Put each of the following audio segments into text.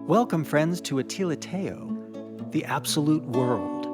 Welcome, friends, to Atileteyo, the absolute world,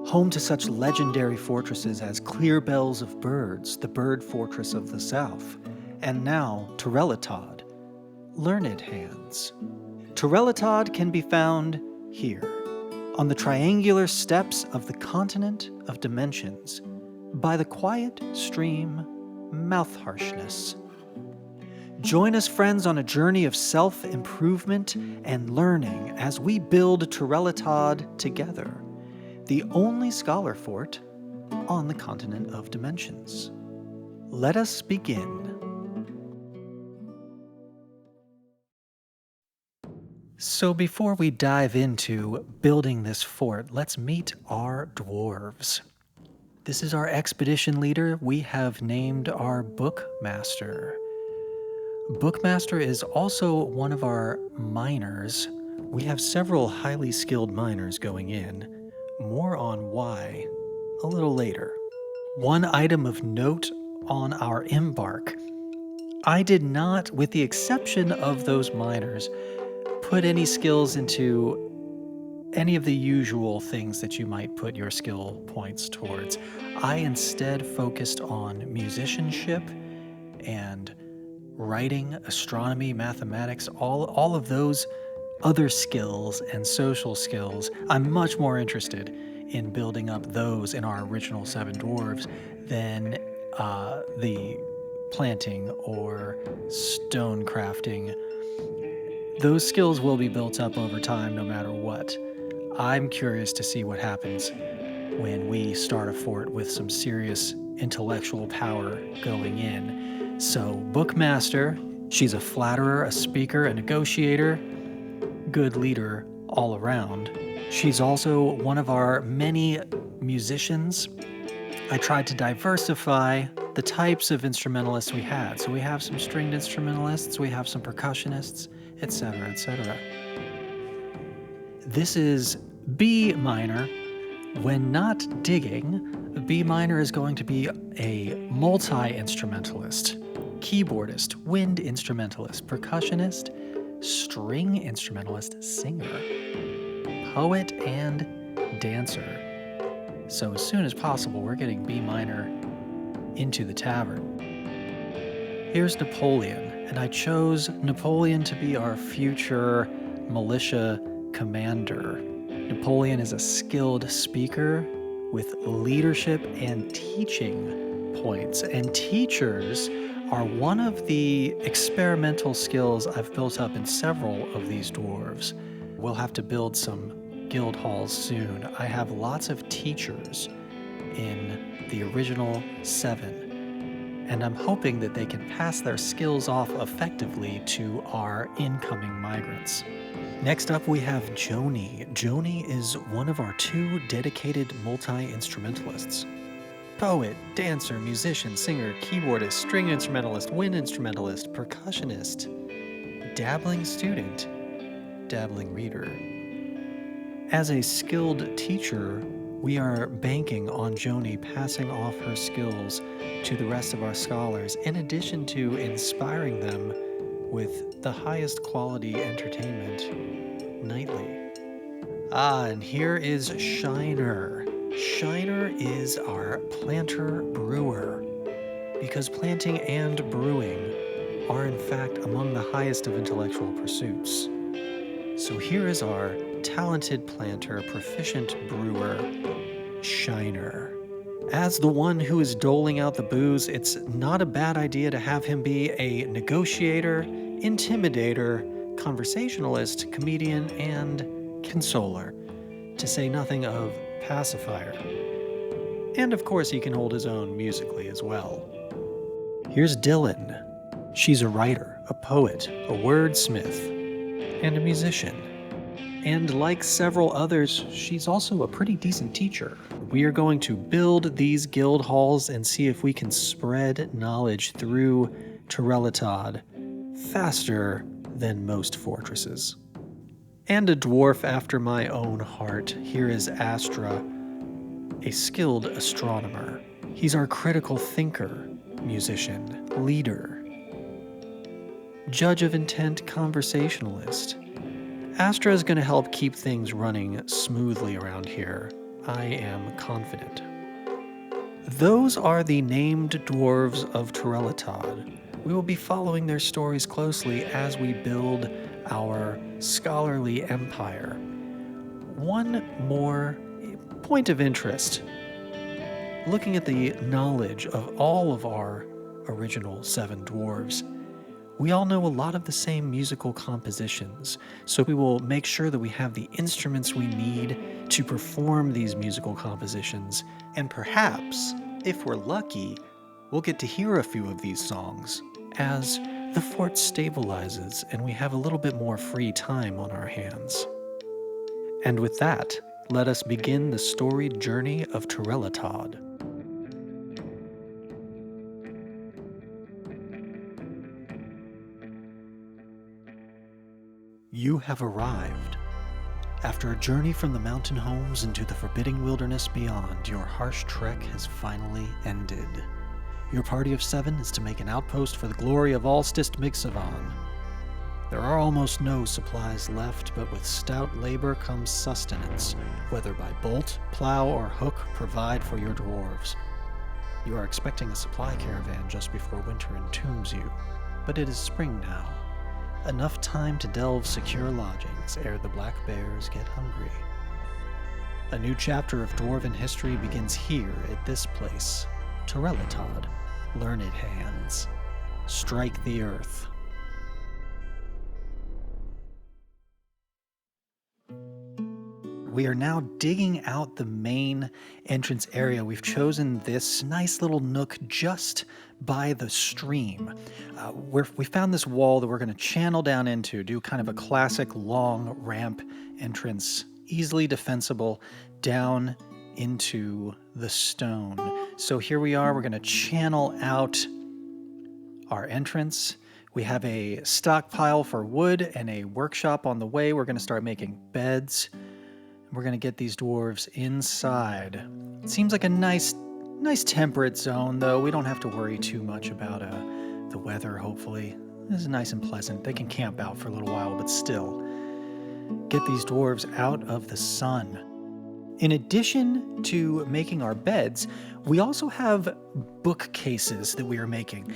home to such legendary fortresses as Clear Bells of Birds, the Bird Fortress of the South, and now TURELOTAD, Learnedhands. TURELOTAD can be found here, on the triangular steps of the continent of dimensions, by the quiet stream Mouth Harshness. Join us, friends, on a journey of self-improvement and learning as we build TURELOTAD together, the only scholar fort on the continent of dimensions. Let us begin. So before we dive into building this fort, let's meet our dwarves. This is our expedition leader. We have named our bookmaster. Bookmaster is also one of our miners. We have several highly skilled miners going in. More on why a little later. One item of note on our embark. I did not, with the exception of those miners, put any skills into any of the usual things that you might put your skill points towards. I instead focused on musicianship and writing, astronomy, mathematics, all of those other skills and social skills. I'm much more interested in building up those in our original 7 dwarves than the planting or stone crafting. Those skills will be built up over time no matter what. I'm curious to see what happens when we start a fort with some serious intellectual power going in. So, Bookmaster, she's a flatterer, a speaker, a negotiator, good leader all around. She's also one of our many musicians. I tried to diversify the types of instrumentalists we had. So we have some stringed instrumentalists, we have some percussionists, etc., etc. This is B minor. When not digging, B minor is going to be a multi-instrumentalist, keyboardist, wind instrumentalist, percussionist, string instrumentalist, singer, poet, and dancer. So as soon as possible, we're getting B minor into the tavern. Here's Napoleon, and I chose Napoleon to be our future militia commander. Napoleon is a skilled speaker with leadership and teaching points, and teachers are one of the experimental skills I've built up in several of these dwarves. We'll have to build some guild halls soon. I have lots of teachers in the original 7, and I'm hoping that they can pass their skills off effectively to our incoming migrants. Next up, we have Joni. Joni is one of our 2 dedicated multi-instrumentalists. Poet, dancer, musician, singer, keyboardist, string instrumentalist, wind instrumentalist, percussionist, dabbling student, dabbling reader. As a skilled teacher, we are banking on Joni passing off her skills to the rest of our scholars, in addition to inspiring them with the highest quality entertainment nightly. And here is Shiner. Shiner is our planter brewer, because planting and brewing are in fact among the highest of intellectual pursuits. So here is our talented planter, proficient brewer, Shiner. As the one who is doling out the booze, it's not a bad idea to have him be a negotiator, intimidator, conversationalist, comedian, and consoler, to say nothing of pacifier. And of course he can hold his own musically as well. Here's Dylan. She's a writer, a poet, a wordsmith, and a musician. And like several others, she's also a pretty decent teacher. We are going to build these guild halls and see if we can spread knowledge through TURELOTAD faster than most fortresses. And a dwarf after my own heart. Here is Astra, a skilled astronomer. He's our critical thinker, musician, leader, judge of intent conversationalist, Astra is going to help keep things running smoothly around here. I am confident. Those are the named dwarves of TURELOTAD. We will be following their stories closely as we build our scholarly empire. One more point of interest. Looking at the knowledge of all of our original 7 dwarves, we all know a lot of the same musical compositions, so we will make sure that we have the instruments we need to perform these musical compositions, and perhaps, if we're lucky, we'll get to hear a few of these songs as the fort stabilizes and we have a little bit more free time on our hands. And with that, let us begin the storied journey of TURELOTAD. You have arrived. After a journey from the mountain homes into the forbidding wilderness beyond, your harsh trek has finally ended. Your party of 7 is to make an outpost for the glory of Alstist Mixavan. There are almost no supplies left, but with stout labor comes sustenance, whether by bolt, plow, or hook provide for your dwarves. You are expecting a supply caravan just before winter entombs you, but it is spring now. Enough time to delve secure lodgings ere the black bears get hungry. A new chapter of dwarven history begins here at this place, TURELOTAD, Learnedhands. Strike the earth. We are now digging out the main entrance area. We've chosen this nice little nook just by the stream. We found this wall that we're going to channel down into, do kind of a classic long ramp entrance, easily defensible down into the stone. So here we are, we're going to channel out our entrance. We have a stockpile for wood and a workshop on the way. We're going to start making beds. We're going to get these dwarves inside. It seems like a nice temperate zone, though. We don't have to worry too much about the weather, hopefully. This is nice and pleasant. They can camp out for a little while, but still. Get these dwarves out of the sun. In addition to making our beds, we also have bookcases that we are making.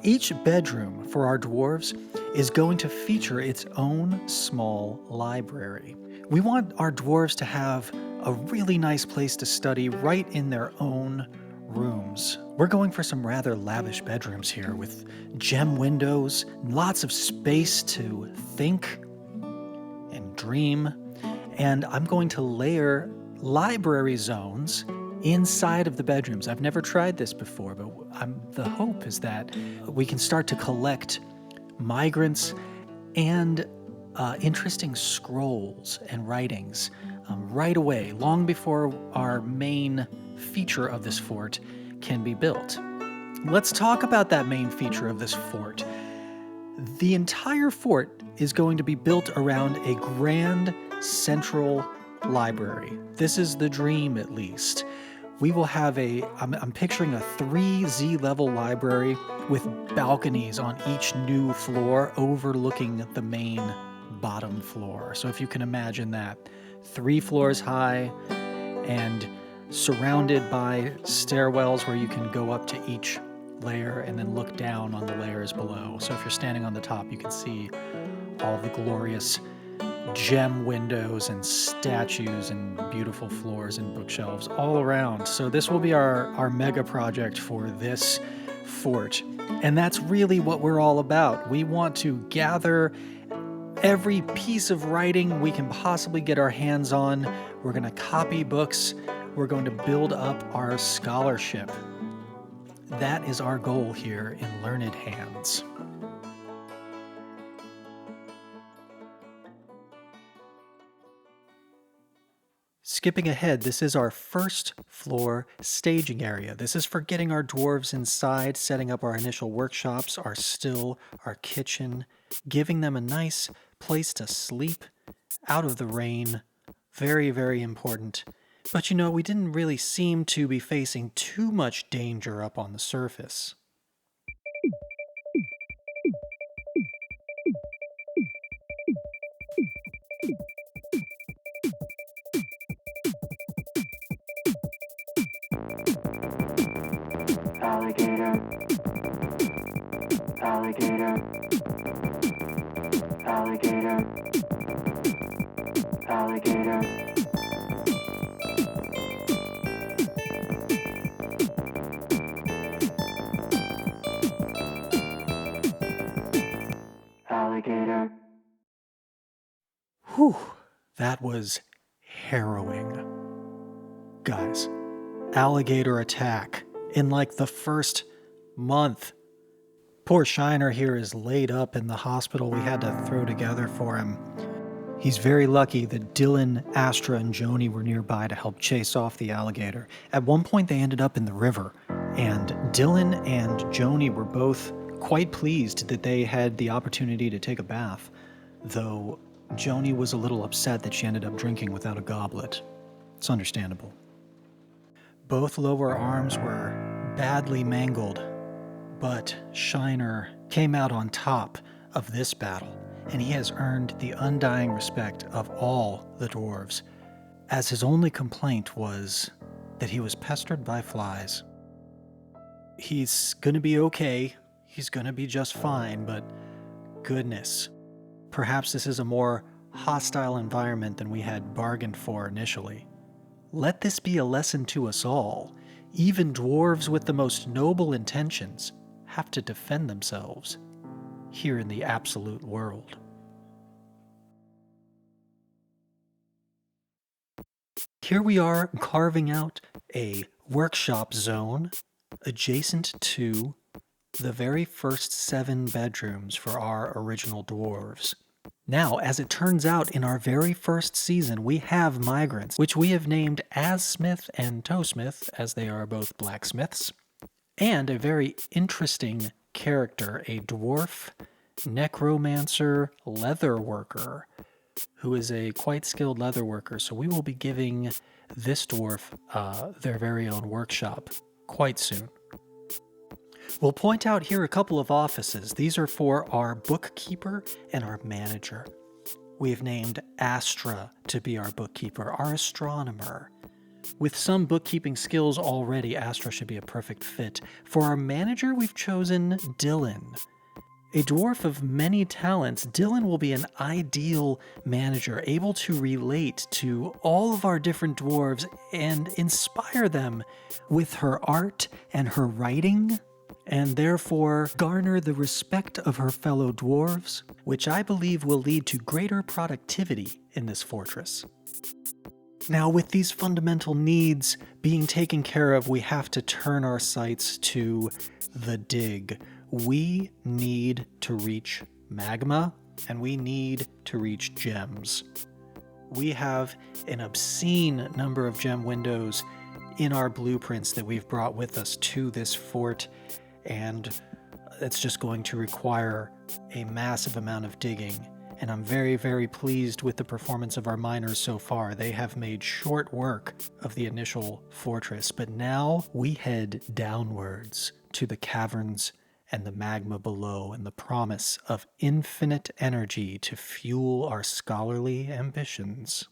Each bedroom for our dwarves is going to feature its own small library. We want our dwarves to have a really nice place to study right in their own rooms. We're going for some rather lavish bedrooms here with gem windows, lots of space to think and dream. And I'm going to layer library zones inside of the bedrooms. I've never tried this before, but the hope is that we can start to collect migrants and interesting scrolls and writings right away, long before our main feature of this fort can be built. Let's talk about that main feature of this fort. The entire fort is going to be built around a grand central library. This is the dream, at least. We will have I'm picturing a 3Z level library with balconies on each new floor overlooking the main bottom floor. So if you can imagine that, 3 floors high and surrounded by stairwells where you can go up to each layer and then look down on the layers below. So if you're standing on the top, you can see all the glorious gem windows and statues and beautiful floors and bookshelves all around. So this will be our mega project for this fort. And that's really what we're all about. We want to gather every piece of writing we can possibly get our hands on. We're going to copy books. We're going to build up our scholarship. That is our goal here in Learnedhands. Skipping ahead, this is our first floor staging area. This is for getting our dwarves inside, setting up our initial workshops, our still, our kitchen, giving them a nice place to sleep out of the rain. Very, very important. But we didn't really seem to be facing too much danger up on the surface. Alligator. Alligator. Alligator. Alligator. Alligator. Whew, that was harrowing. Guys, Alligator Attack in like the first month. Poor Shiner here is laid up in the hospital we had to throw together for him. He's very lucky that Dylan, Astra, and Joni were nearby to help chase off the alligator. At one point, they ended up in the river, and Dylan and Joni were both quite pleased that they had the opportunity to take a bath, though Joni was a little upset that she ended up drinking without a goblet. It's understandable. Both lower arms were badly mangled, but Shiner came out on top of this battle, and he has earned the undying respect of all the dwarves, as his only complaint was that he was pestered by flies. He's gonna be okay, he's gonna be just fine, but goodness, perhaps this is a more hostile environment than we had bargained for initially. Let this be a lesson to us all. Even dwarves with the most noble intentions have to defend themselves here in the absolute world. Here we are carving out a workshop zone adjacent to the very first 7 bedrooms for our original dwarves. Now, as it turns out, in our very first season, we have migrants, which we have named As Smith and Toesmith, as they are both blacksmiths, and a very interesting character, a dwarf necromancer leatherworker, who is a quite skilled leatherworker. So we will be giving this dwarf their very own workshop quite soon. We'll point out here a couple of offices. These are for our bookkeeper and our manager. We have named Astra to be our bookkeeper, our astronomer. With some bookkeeping skills already, Astra should be a perfect fit. For our manager, we've chosen Dylan. A dwarf of many talents, Dylan will be an ideal manager, able to relate to all of our different dwarves and inspire them with her art and her writing, and therefore garner the respect of her fellow dwarves, which I believe will lead to greater productivity in this fortress. Now, with these fundamental needs being taken care of, we have to turn our sights to the dig. We need to reach magma, and we need to reach gems. We have an obscene number of gem windows in our blueprints that we've brought with us to this fort, and it's just going to require a massive amount of digging. And I'm very, very pleased with the performance of our miners so far. They have made short work of the initial fortress, but now we head downwards to the caverns and the magma below, and the promise of infinite energy to fuel our scholarly ambitions.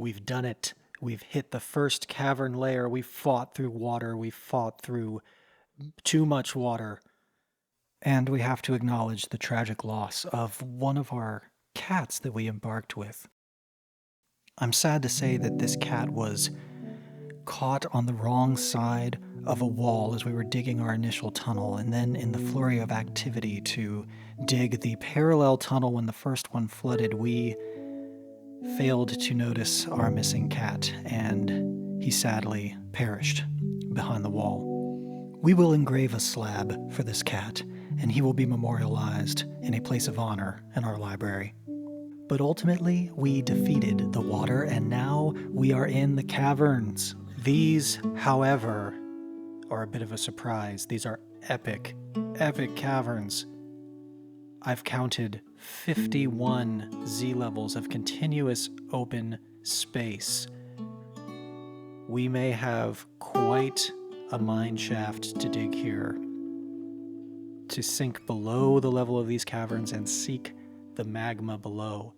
We've done it. We've hit the first cavern layer. We fought through water. We fought through too much water. And we have to acknowledge the tragic loss of one of our cats that we embarked with. I'm sad to say that this cat was caught on the wrong side of a wall as we were digging our initial tunnel, and then in the flurry of activity to dig the parallel tunnel when the first one flooded, we failed to notice our missing cat, and he sadly perished behind the wall. We will engrave a slab for this cat, and he will be memorialized in a place of honor in our library. But ultimately, we defeated the water, and now we are in the caverns. These, however, are a bit of a surprise. These are epic, epic caverns. I've counted 51 Z levels of continuous open space. We may have quite a mine shaft to dig here, to sink below the level of these caverns and seek the magma below.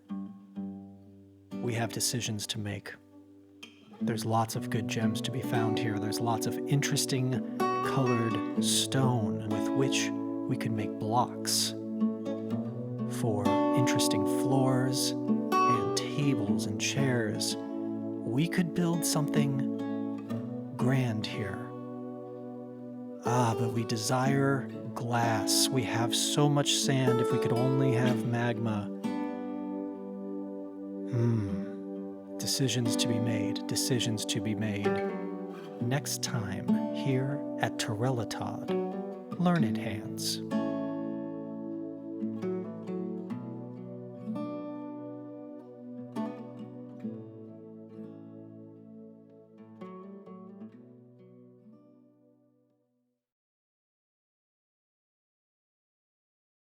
We have decisions to make. There's lots of good gems to be found here. There's lots of interesting colored stone with which we could make blocks for interesting floors and tables and chairs. We could build something grand here. But we desire glass. We have so much sand. If we could only have magma. Decisions to be made. Decisions to be made. Next time, here at TURELOTAD, Learnedhands.